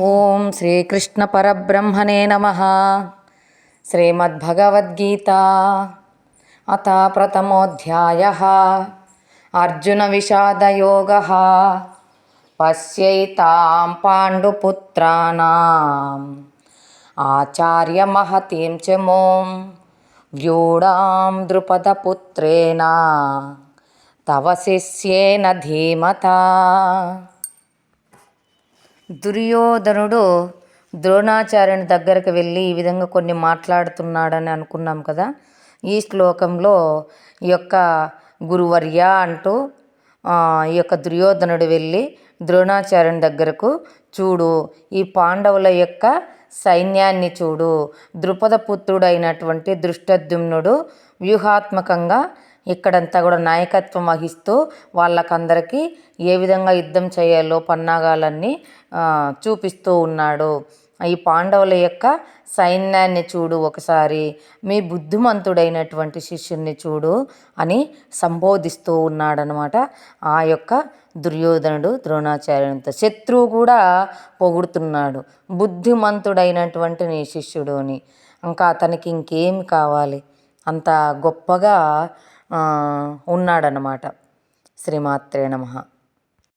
ఓం శ్రీకృష్ణ పరబ్రహ్మణే నమః. శ్రీమద్భగవద్గీత అథ ప్రథమోऽధ్యాయः. అర్జున విషాదయోగः. పశ్యైతాం పాండుపుత్రాణాం ఆచార్య మహతీం చ మోం వ్యూఢాం ద్రుపదపుత్రేణ తవ శిష్యేన ధీమతా. దుర్యోధనుడు ద్రోణాచార్యుని దగ్గరికి వెళ్ళి ఈ విధంగా కొన్ని మాట్లాడుతున్నాడని అనుకున్నాం కదా. ఈ శ్లోకంలో ఈ యొక్క గురువర్య అంటూ ఈ యొక్క దుర్యోధనుడు వెళ్ళి ద్రోణాచార్యుని దగ్గరకు, చూడు ఈ పాండవుల యొక్క సైన్యాన్ని చూడు, ద్రుపద పుత్రుడైనటువంటి దృష్టద్యుమ్నుడు వ్యూహాత్మకంగా ఇక్కడంతా కూడా నాయకత్వం వహిస్తూ వాళ్ళకందరికీ ఏ విధంగా యుద్ధం చేయాలో పన్నాగాలన్నీ చూపిస్తూ ఉన్నాడు. ఈ పాండవుల యొక్క సైన్యాన్ని చూడు ఒకసారి, మీ బుద్ధిమంతుడైనటువంటి శిష్యుణ్ణి చూడు అని సంబోధిస్తూ ఉన్నాడనమాట. ఆ యొక్క దుర్యోధనుడు ద్రోణాచార్యునితో, శత్రువు కూడా పొగుడుతున్నాడు, బుద్ధిమంతుడైనటువంటి నీ శిష్యుడు అని. ఇంకా అతనికి ఇంకేమి కావాలి, అంత గొప్పగా ఉన్నాడనమాట. శ్రీమాత్రే నమః.